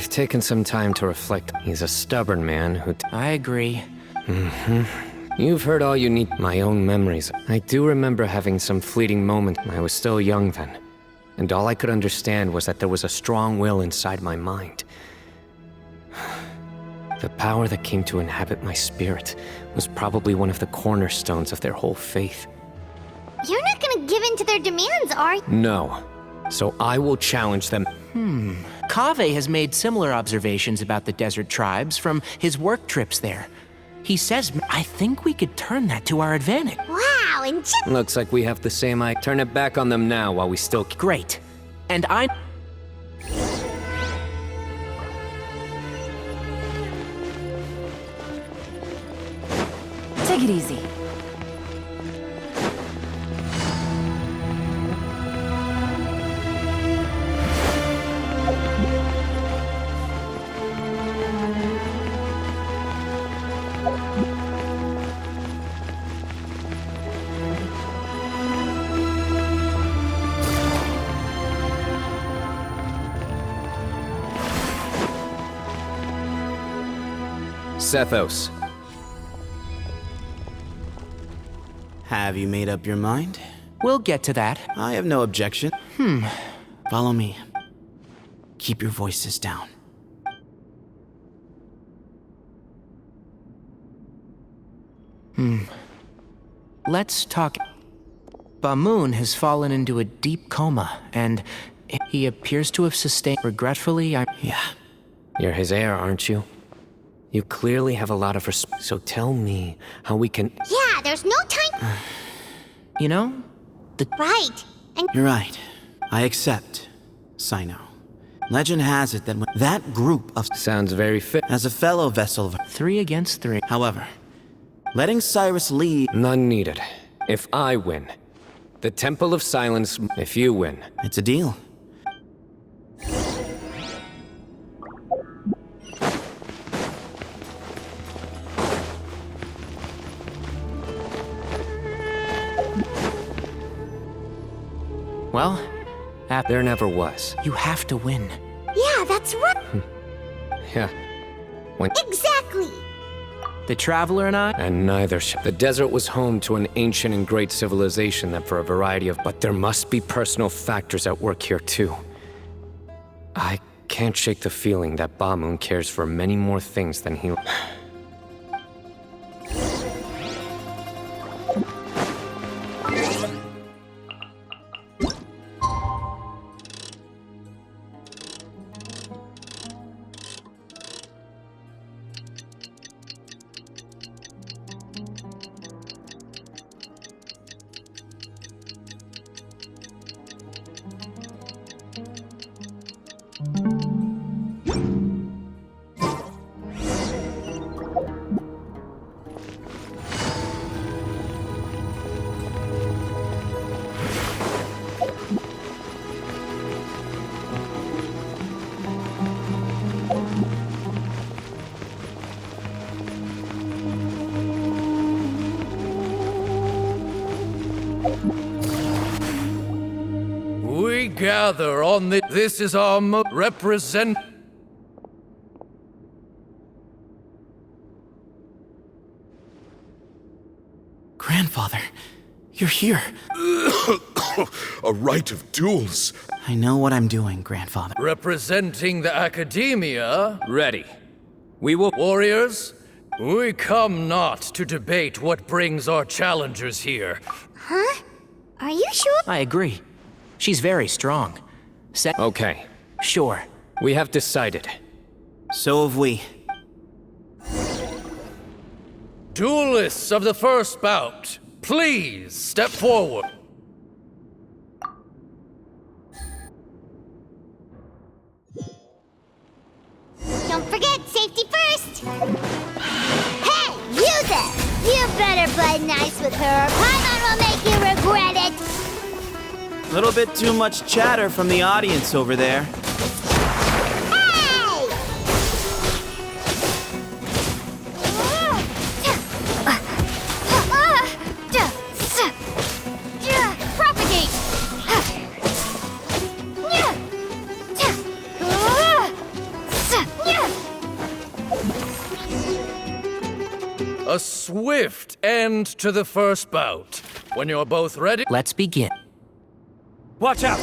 I've taken some time to reflect. He's a stubborn man who... I agree. You've heard all you need. My own memories. I do remember having some fleeting moment. I was still young then. And all I could understand was that there was a strong will inside my mind. The power that came to inhabit my spirit was probably one of the cornerstones of their whole faith. You're not gonna give in to their demands, are you? No. So I will challenge them. Kaveh has made similar observations about the desert tribes from his work trips there. He says, I think we could turn that to our advantage. Wow, and Looks like we have the same eye. Turn it back on them now while we still... Great. And I... Take it easy. Sethos. Have you made up your mind? We'll get to that. I have no objection. Follow me. Keep your voices down. Let's talk... Bamoon has fallen into a deep coma, and he appears to have sustained... Regretfully, Yeah. You're his heir, aren't you? You clearly have a lot of respect. So tell me how we can... yeah, there's no time. You know, Right. And You're right. I accept. Sino. Legend has it that when that group of... Sounds very fit. As a fellow vessel of... 3 against 3. However, letting Cyrus lead... None needed. If I win. The Temple of Silence, if you win. It's a deal. Well, There never was. you have to win. yeah, that's right. Yeah. Exactly. The Traveler and I... And neither The desert was home to an ancient and great civilization that for a variety of... But there must be personal factors at work here too. I can't shake the feeling that Bamoon cares for many more things than he... We gather on the... This is our represent... Grandfather, you're here. A rite of duels. I know what I'm doing, Grandfather. Representing the academia, Ready. We will... warriors, we come not to debate what brings our challengers here. Huh? Are you sure? I agree. She's very strong. Okay. Sure. We have decided. So have we. Duelists of the first bout, please step forward. Don't forget, safety first. Hey, you there! You better play nice with her, or Paimon will make you regret it. A little bit too much chatter from the audience over there. Hey! Propagate! swift end to the first bout. When you're both ready... Let's begin. Watch out!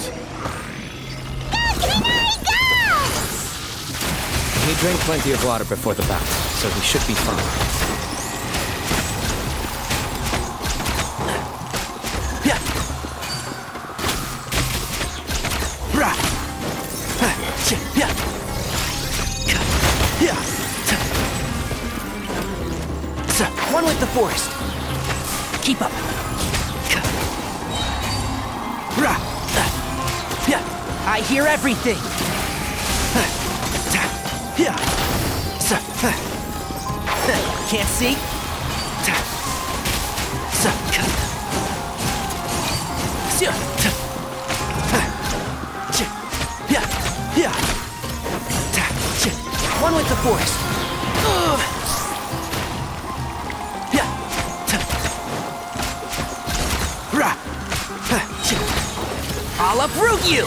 He drank plenty of water before the bout, so he should be fine. One with the forest. Keep up. I hear everything. Can't see? One with the forest. I'll uproot you!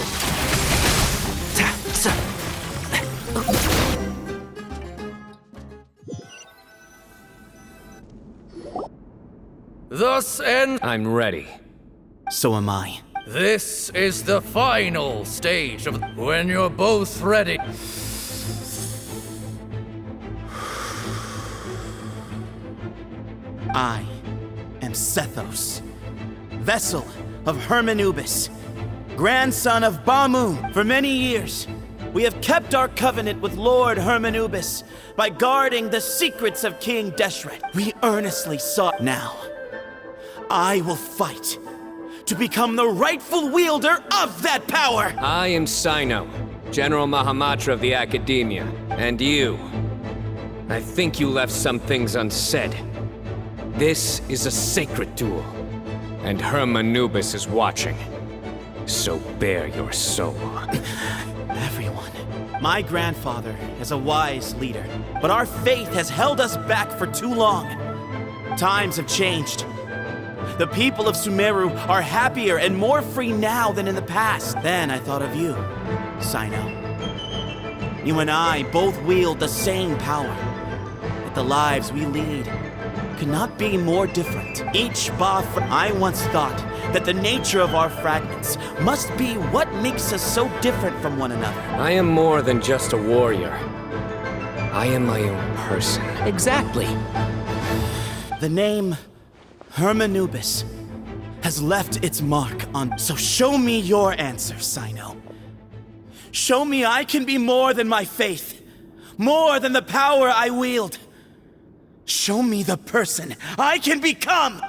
Thus ends... I'm ready. So am I. This is the final stage of... When you're both ready... I am Sethos, vessel of Hermanubis, grandson of Bamun. For many years, we have kept our covenant with Lord Hermanubis by guarding the secrets of King Deshret. We earnestly sought now. I will fight to become the rightful wielder of that power! I am Sino, General Mahamatra of the Academia, and you. I think you left some things unsaid. This is a sacred duel, and Hermanubis is watching. So bare your soul. Everyone. My grandfather is a wise leader, but our faith has held us back for too long. Times have changed. The people of Sumeru are happier and more free now than in the past. Then I thought of you, Sino. You and I both wield the same power, but the lives we lead could not be more different. I once thought that the nature of our fragments must be what makes us so different from one another. I am more than just a warrior. I am my own person. Exactly. The name Hermanubis has left its mark on... So show me your answer, Sino. Show me I can be more than my faith, more than the power I wield. Show me the person I can become!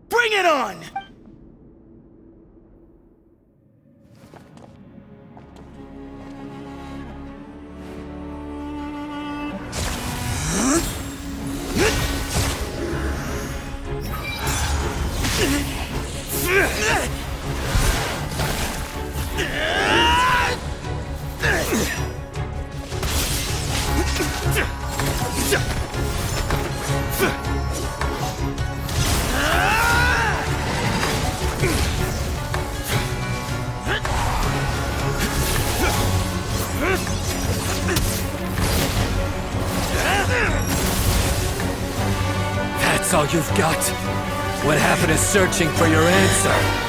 Bring it on! That's all you've got? What happened to searching for your answer?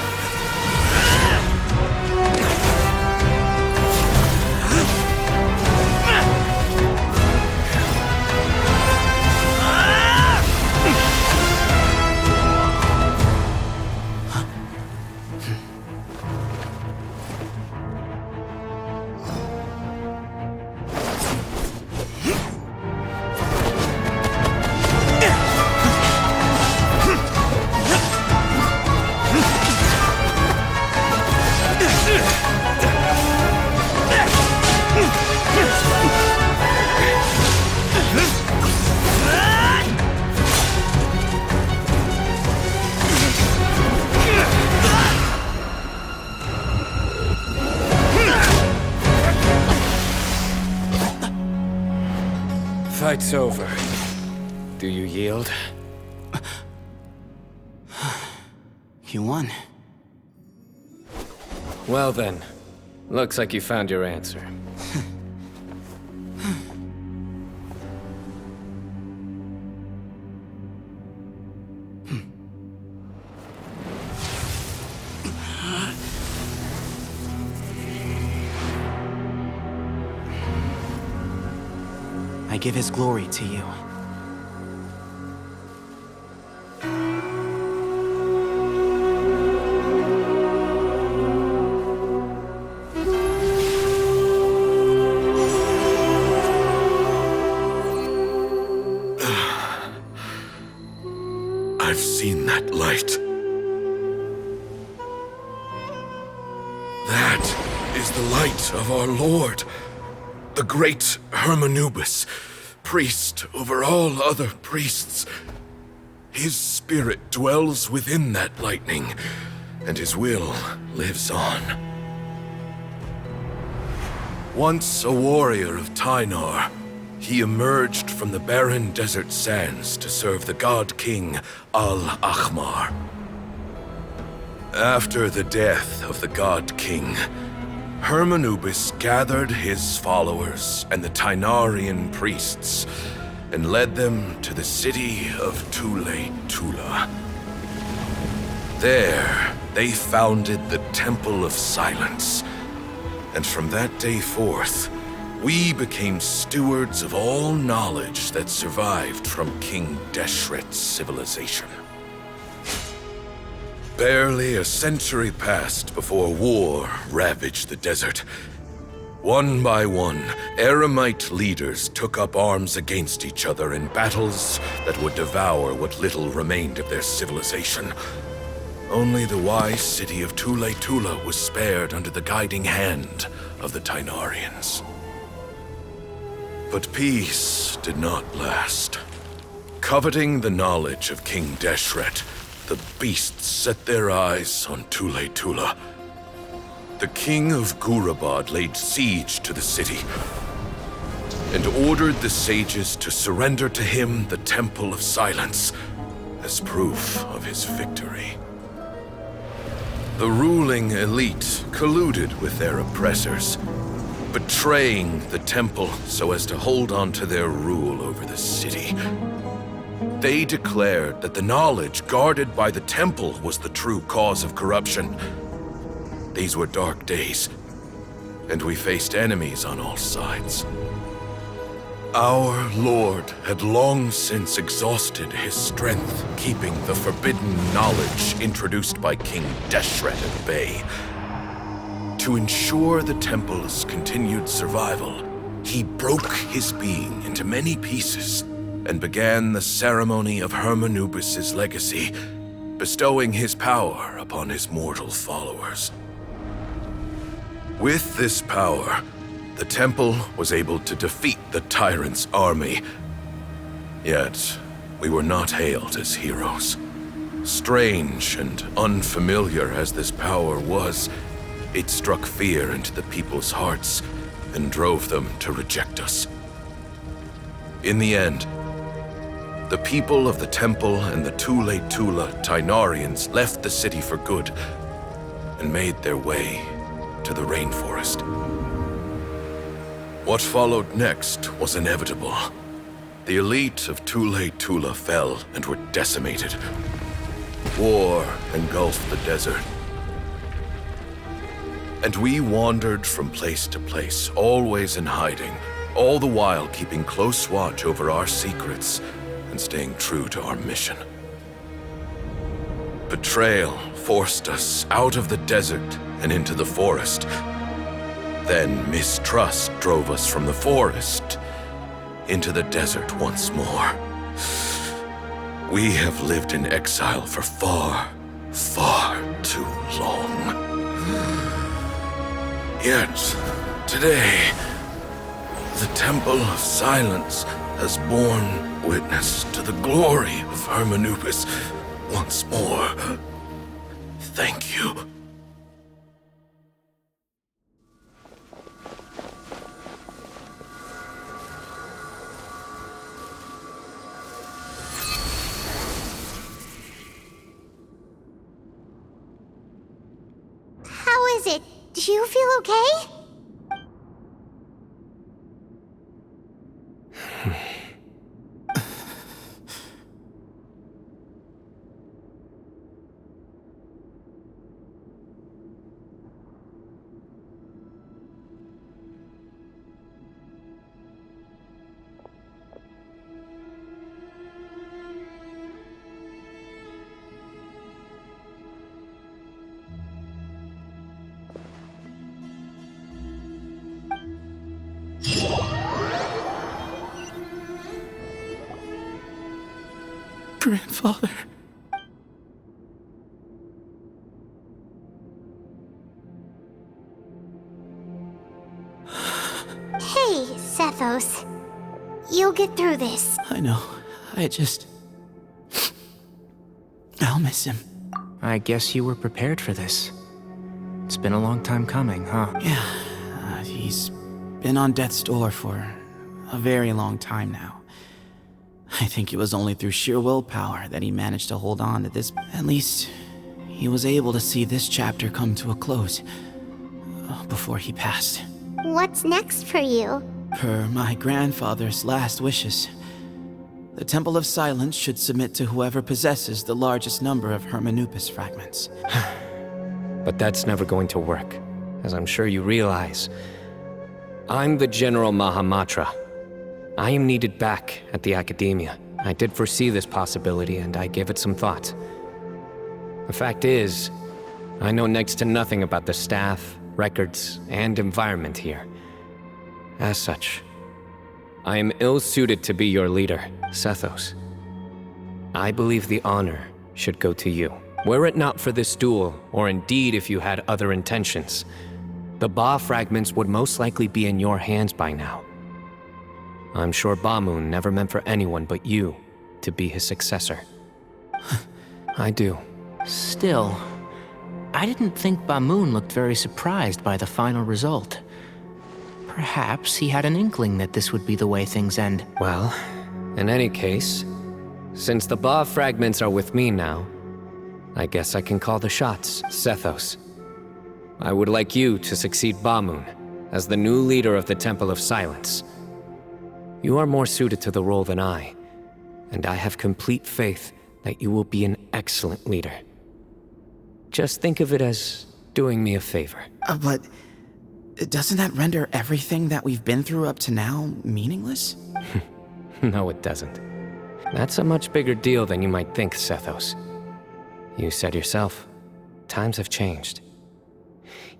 Fight's over. Do you yield? You won. Well then, looks like you found your answer. I give his glory to you. I've seen that light. That is the light of our Lord, the great Hermanubis, priest over all other priests. His spirit dwells within that lightning, and his will lives on. Once a warrior of Tynar, he emerged from the barren desert sands to serve the god king Al-Ahmar. After the death of the god king, Hermanubis gathered his followers and the Tynarian priests and led them to the city of Tule-Tula. There, they founded the Temple of Silence, and from that day forth, we became stewards of all knowledge that survived from King Deshret's civilization. Barely a century passed before war ravaged the desert. One by one, Eremite leaders took up arms against each other in battles that would devour what little remained of their civilization. Only the wise city of Tule-Tula was spared under the guiding hand of the Tynarians. But peace did not last. Coveting the knowledge of King Deshret, the beasts set their eyes on Tule-Tula. The king of Gurabad laid siege to the city and ordered the sages to surrender to him the Temple of Silence as proof of his victory. The ruling elite colluded with their oppressors, betraying the temple so as to hold on to their rule over the city. They declared that the knowledge guarded by the temple was the true cause of corruption. These were dark days, and we faced enemies on all sides. Our Lord had long since exhausted his strength, keeping the forbidden knowledge introduced by King Deshret at bay. To ensure the temple's continued survival, he broke his being into many pieces and began the ceremony of Hermanubis' legacy, bestowing his power upon his mortal followers. With this power, the temple was able to defeat the tyrant's army. Yet, we were not hailed as heroes. Strange and unfamiliar as this power was, it struck fear into the people's hearts and drove them to reject us. In the end, the people of the temple and the Tule-Tula Tynarians left the city for good and made their way to the rainforest. What followed next was inevitable. The elite of Tule-Tula fell and were decimated. War engulfed the desert. And we wandered from place to place, always in hiding, all the while keeping close watch over our secrets and staying true to our mission. Betrayal forced us out of the desert and into the forest. Then mistrust drove us from the forest into the desert once more. We have lived in exile for far, far too long. Yet, today, the Temple of Silence has borne witness to the glory of Hermanubis once more. Thank you. How is it? Do you feel okay? Grandfather. Hey, Sethos. You'll get through this. I know. I'll miss him. I guess you were prepared for this. It's been a long time coming, huh? Yeah, he's been on death's door for a very long time now. I think it was only through sheer willpower that he managed to hold on to this. At least, he was able to see this chapter come to a close before he passed. What's next for you? Per my grandfather's last wishes, the Temple of Silence should submit to whoever possesses the largest number of Hermanupis fragments. But that's never going to work, as I'm sure you realize. I'm the General Mahamatra. I am needed back at the Academia. I did foresee this possibility, and I gave it some thought. The fact is, I know next to nothing about the staff, records, and environment here. As such, I am ill-suited to be your leader, Sethos. I believe the honor should go to you. Were it not for this duel, or indeed if you had other intentions, the Ba fragments would most likely be in your hands by now. I'm sure Bamoon never meant for anyone but you to be his successor. I do. Still, I didn't think Bamoon looked very surprised by the final result. Perhaps he had an inkling that this would be the way things end. Well, in any case, since the Ba fragments are with me now, I guess I can call the shots. Sethos, I would like you to succeed Bamoon as the new leader of the Temple of Silence. You are more suited to the role than I, and I have complete faith that you will be an excellent leader. Just think of it as doing me a favor. But doesn't that render everything that we've been through up to now meaningless? No, it doesn't. That's a much bigger deal than you might think, Sethos. You said yourself, times have changed.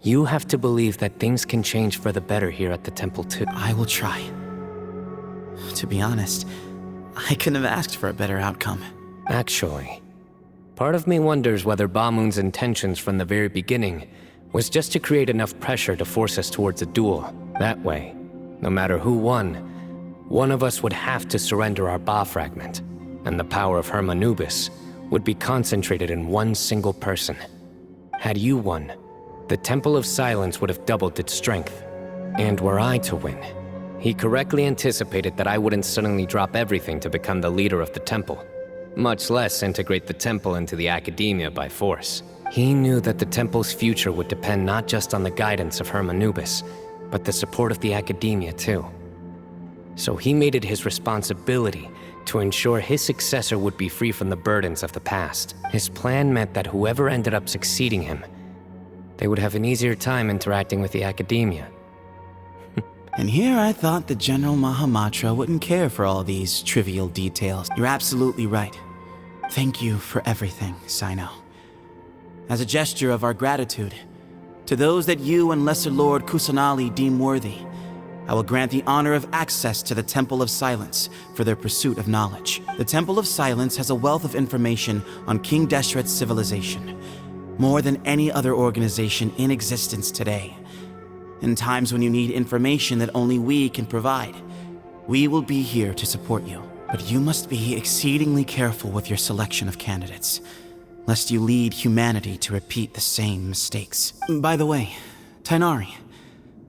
You have to believe that things can change for the better here at the temple too. I will try. To be honest, I couldn't have asked for a better outcome. Actually, part of me wonders whether Bamoon's intentions from the very beginning was just to create enough pressure to force us towards a duel. That way, no matter who won, one of us would have to surrender our Ba fragment, and the power of Hermanubis would be concentrated in one single person. Had you won, the Temple of Silence would have doubled its strength. And were I to win, he correctly anticipated that I wouldn't suddenly drop everything to become the leader of the temple, much less integrate the temple into the Academia by force. He knew that the temple's future would depend not just on the guidance of Hermanubis, but the support of the Academia too. So he made it his responsibility to ensure his successor would be free from the burdens of the past. His plan meant that whoever ended up succeeding him, they would have an easier time interacting with the Academia. And here I thought the General Mahamatra wouldn't care for all these trivial details. You're absolutely right. Thank you for everything, Sino. As a gesture of our gratitude, to those that you and Lesser Lord Kusanali deem worthy, I will grant the honor of access to the Temple of Silence for their pursuit of knowledge. The Temple of Silence has a wealth of information on King Deshret's civilization, more than any other organization in existence today. In times when you need information that only we can provide, we will be here to support you. But you must be exceedingly careful with your selection of candidates, lest you lead humanity to repeat the same mistakes. By the way, Tainari,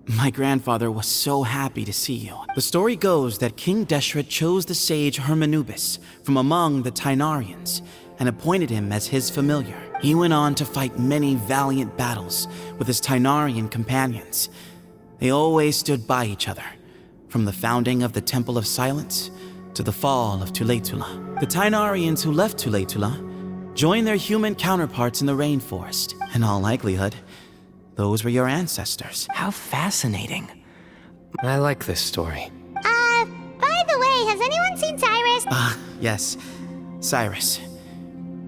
my grandfather was so happy to see you. The story goes that King Deshret chose the sage Hermanubis from among the Tainarians and appointed him as his familiar. He went on to fight many valiant battles with his Tainarian companions. They always stood by each other, from the founding of the Temple of Silence to the fall of Tuletula. The Tainarians who left Tuletula joined their human counterparts in the rainforest. In all likelihood, those were your ancestors. How fascinating. I like this story. By the way, has anyone seen Cyrus? Yes, Cyrus.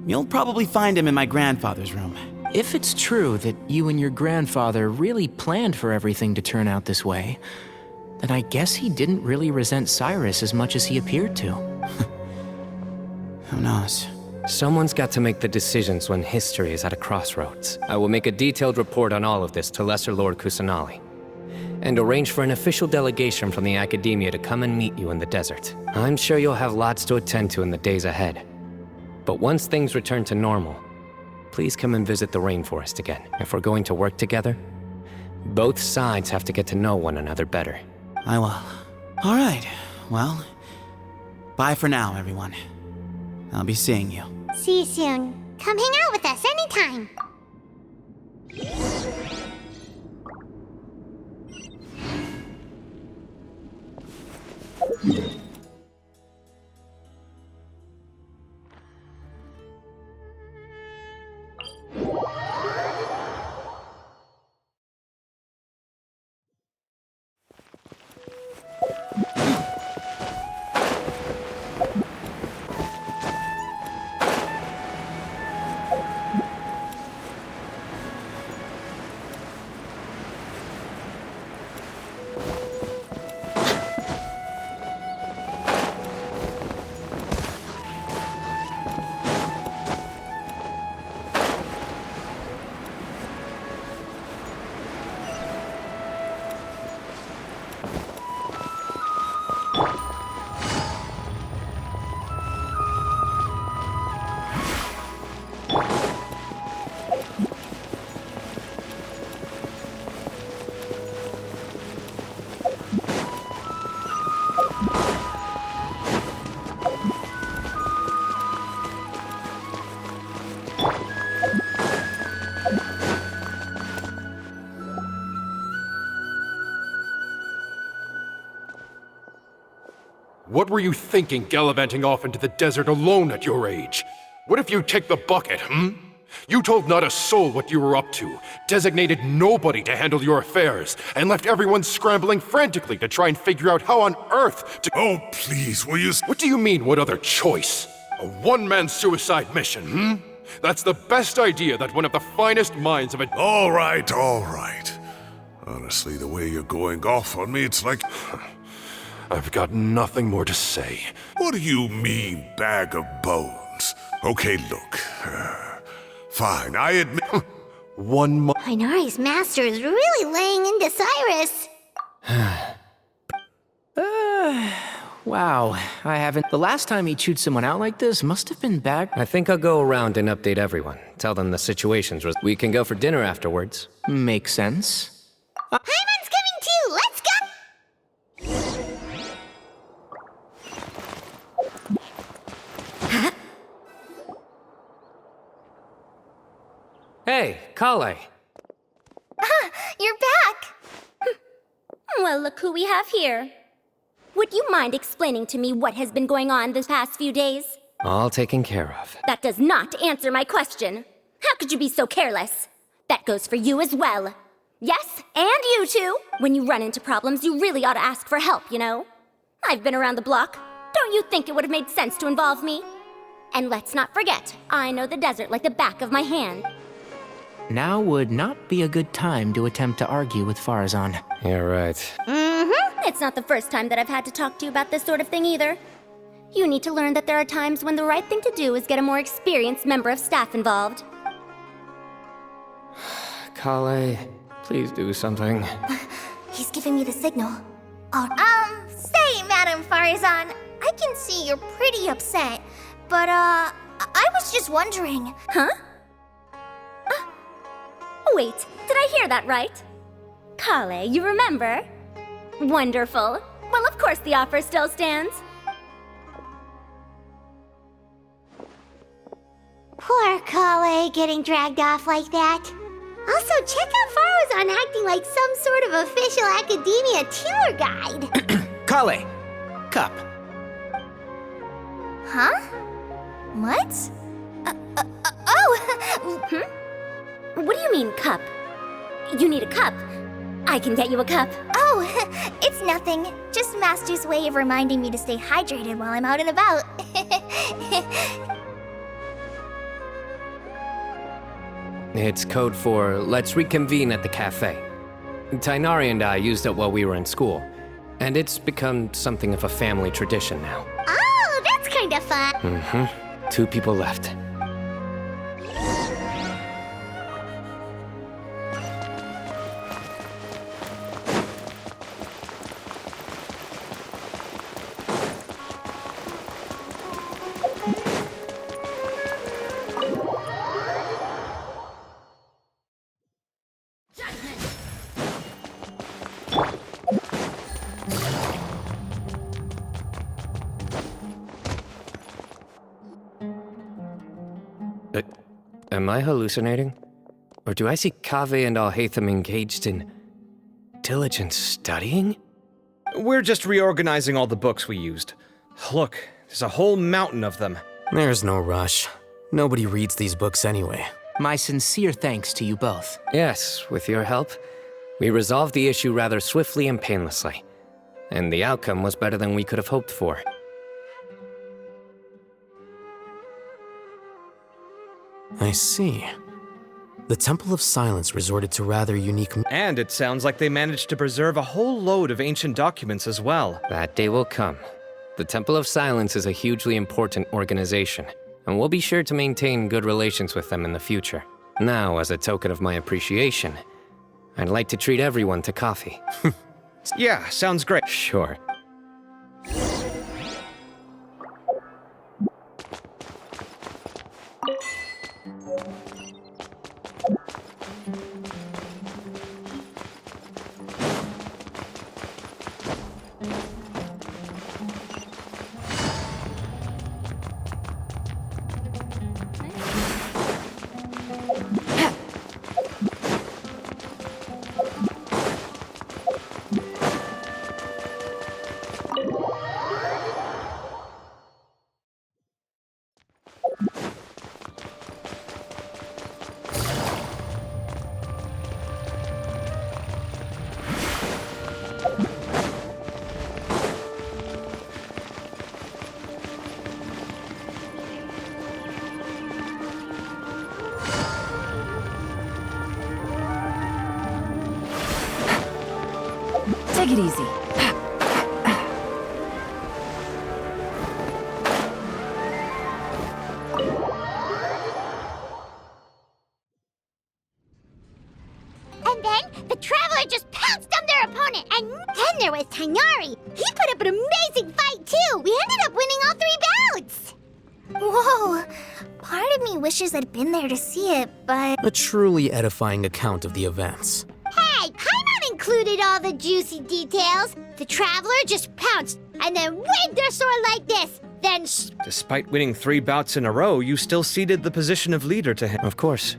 You'll probably find him in my grandfather's room. If it's true that you and your grandfather really planned for everything to turn out this way, then I guess he didn't really resent Cyrus as much as he appeared to. Who knows? Someone's got to make the decisions when history is at a crossroads. I will make a detailed report on all of this to Lesser Lord Kusanali, and arrange for an official delegation from the Academia to come and meet you in the desert. I'm sure you'll have lots to attend to in the days ahead. But once things return to normal, please come and visit the rainforest again. If we're going to work together, both sides have to get to know one another better. I will. All right. Well, bye for now, everyone. I'll be seeing you. See you soon. Come hang out with us anytime. What were you thinking gallivanting off into the desert alone at your age? What if you take the bucket, You told not a soul what you were up to, designated nobody to handle your affairs, and left everyone scrambling frantically to try and figure out how on earth to— Oh, please, will you— What do you mean, what other choice? A one-man suicide mission, That's the best idea that one of the finest minds of a— All right, all right. Honestly, the way you're going off on me, it's like— I've got nothing more to say. What do you mean, bag of bones? Okay, look. Fine, I admit— Inari's master is really laying into Cyrus. Wow, I haven't... The last time he chewed someone out like this must have been back... I think I'll go around and update everyone. Tell them the situation's... We can go for dinner afterwards. Makes sense. Paimon's coming too! Let's go! Hey, Kale. You're back! Well, look who we have here. Would you mind explaining to me what has been going on this past few days? All taken care of. That does not answer my question. How could you be so careless? That goes for you as well. Yes, and you too. When you run into problems, you really ought to ask for help, you know? I've been around the block. Don't you think it would have made sense to involve me? And let's not forget, I know the desert like the back of my hand. Now would not be a good time to attempt to argue with Farazan. You're right. It's not the first time that I've had to talk to you about this sort of thing either. You need to learn that there are times when the right thing to do is get a more experienced member of staff involved. Kale, please do something. He's giving me the signal. Say, Madam Farazan, I can see you're pretty upset, but, I was just wondering. Huh? Wait, did I hear that right? Kale, you remember? Wonderful. Well, of course the offer still stands. Poor Kale getting dragged off like that. Also, check out Farazan acting like some sort of official academia tour guide. Kale! Cup. Huh? What? What do you mean, cup? You need a cup. I can get you a cup. Oh, it's nothing. Just Master's way of reminding me to stay hydrated while I'm out and about. It's code for let's reconvene at the cafe. Tainari and I used it while we were in school, and it's become something of a family tradition now. Oh, that's kind of fun. 2 people left. Am I hallucinating? Or do I see Kaveh and Alhaitham engaged in diligent studying? We're just reorganizing all the books we used. Look, there's a whole mountain of them. There's no rush. Nobody reads these books anyway. My sincere thanks to you both. Yes, with your help, we resolved the issue rather swiftly and painlessly. And the outcome was better than we could have hoped for. I see. The Temple of Silence resorted to rather unique... And it sounds like they managed to preserve a whole load of ancient documents as well. That day will come. The Temple of Silence is a hugely important organization, and we'll be sure to maintain good relations with them in the future. Now, as a token of my appreciation, I'd like to treat everyone to coffee. Yeah, sounds great. Sure. Take it easy. And then the Traveler just pounced on their opponent, and then there was Tainari. He put up an amazing fight too. We ended up winning all 3 bouts. Whoa! Part of me wishes I'd been there to see it, but... A truly edifying account of the events. Hey, Paimon included all the juicy details. The Traveler just pounced and then waved their sword like this. Then Despite winning 3 bouts in a row, you still ceded the position of leader to him. Of course.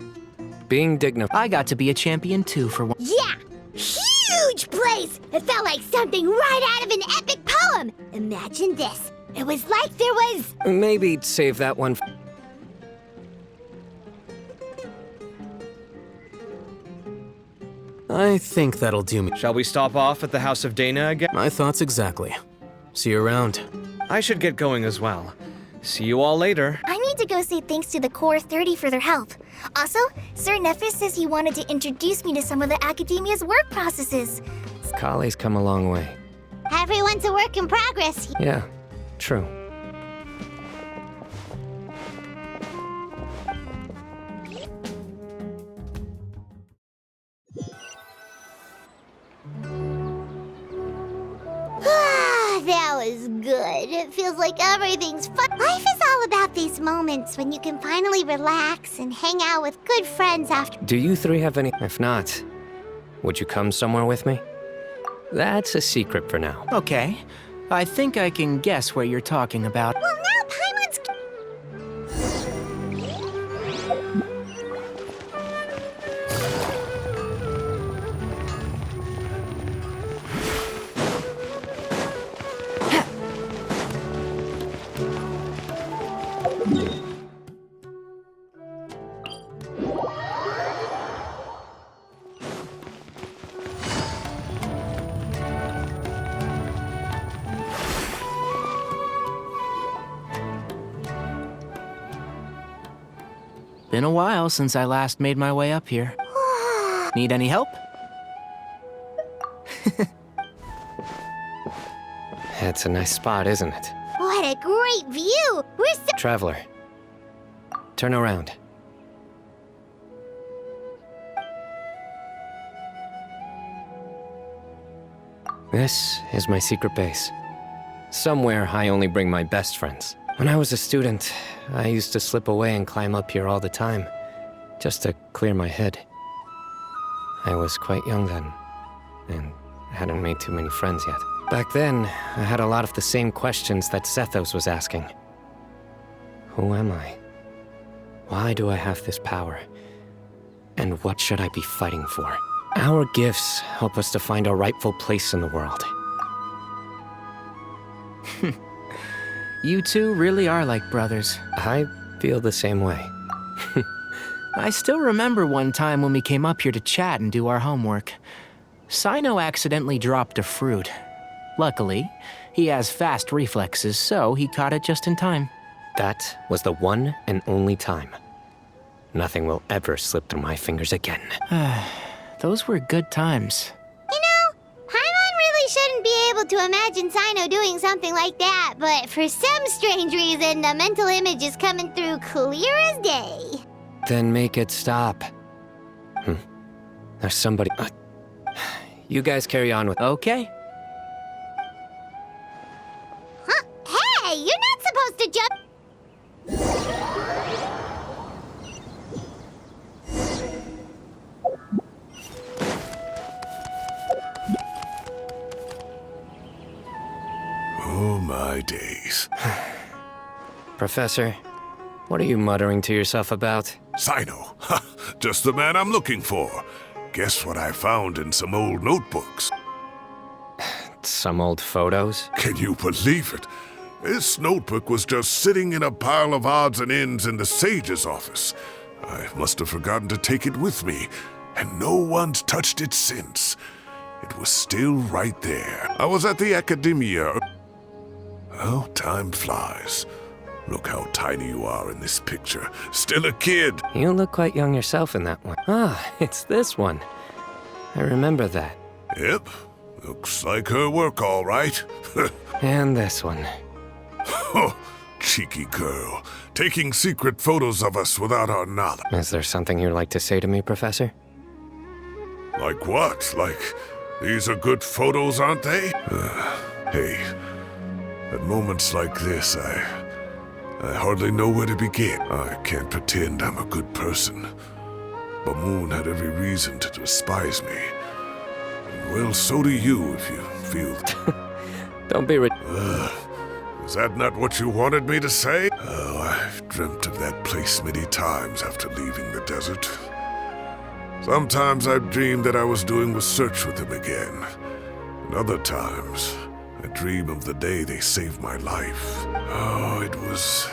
Being dignified. I got to be a champion too for one. yeah, huge place. It felt like something right out of an epic poem. Imagine this. It was like there was... Maybe save that one. I think that'll do me. Shall we stop off at the House of Dana again? My thoughts exactly. See you around. I should get going as well. See you all later. I need to go say thanks to the Core 30 for their help. Also, Sir Nephis says he wanted to introduce me to some of the Academia's work processes. Kale's come a long way. Everyone's a work in progress. Yeah, true. That was good. It feels like everything's fun. Life is all about these moments when you can finally relax and hang out with good friends after. Do you 3 have any? If not, would you come somewhere with me? That's a secret for now. Okay. I think I can guess where you're talking about. Well, now Paimon's... Been a while since I last made my way up here. Need any help? It's a nice spot, isn't it? What a great view! We're so... Traveler, Turn around. This is my secret base. Somewhere I only bring my best friends. When I was a student, I used to slip away and climb up here all the time, just to clear my head. I was quite young then, and hadn't made too many friends yet. Back then, I had a lot of the same questions that Sethos was asking. Who am I? Why do I have this power? And what should I be fighting for? Our gifts help us to find our rightful place in the world. You two really are like brothers. I feel the same way. I still remember one time when we came up here to chat and do our homework. Sino accidentally dropped a fruit. Luckily, he has fast reflexes, so he caught it just in time. That was the one and only time. Nothing will ever slip through my fingers again. Those were good times. You know, Paimon really shouldn't be able to imagine Sino doing something like that, but for some strange reason, the mental image is coming through clear as day. Then make it stop. There's somebody... You guys carry on with... Okay. Huh? Hey, you're not supposed to jump... Oh my days. Professor, what are you muttering to yourself about? Sino. Just the man I'm looking for. Guess what I found in some old notebooks? Some old photos? Can you believe it? This notebook was just sitting in a pile of odds and ends in the sage's office. I must have forgotten to take it with me, and no one's touched it since. It was still right there. I was at the academia. Oh, time flies. Look how tiny you are in this picture. Still a kid. You look quite young yourself in that one. Ah, it's this one. I remember that. Yep. Looks like her work, all right. And this one. Oh, cheeky girl. Taking secret photos of us without our knowledge. Is there something you'd like to say to me, Professor? Like what? Like, these are good photos, aren't they? Hey, at moments like this, I hardly know where to begin. I can't pretend I'm a good person. Bamoon had every reason to despise me. And well, so do you if you feel... Don't be Is that not what you wanted me to say? Oh, I've dreamt of that place many times after leaving the desert. Sometimes I've dreamed that I was doing research with them again. And other times, I dream of the day they saved my life. Oh, it was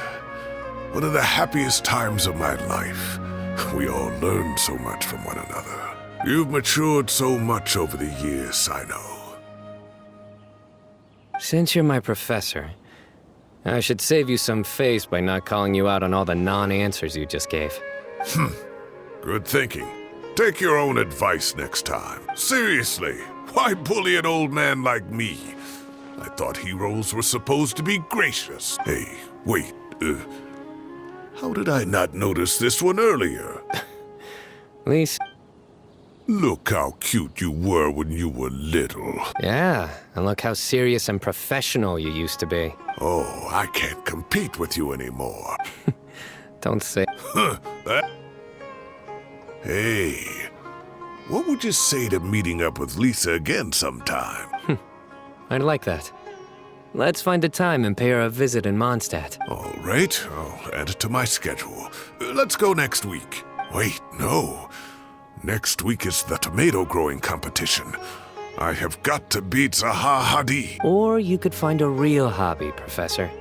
one of the happiest times of my life. We all learned so much from one another. You've matured so much over the years, I know. Since you're my professor, I should save you some face by not calling you out on all the non-answers you just gave. Good thinking. Take your own advice next time. Seriously, why bully an old man like me? I thought heroes were supposed to be gracious. Hey, wait, how did I not notice this one earlier? Lisa. Look how cute you were when you were little. Yeah, and look how serious and professional you used to be. Oh, I can't compete with you anymore. Don't say... Hey, what would you say to meeting up with Lisa again sometime? I'd like that. Let's find a time and pay her a visit in Mondstadt. All right, I'll add it to my schedule. Let's go next week. Wait, no. Next week is the tomato growing competition. I have got to beat Zaha Hadid. Or you could find a real hobby, Professor.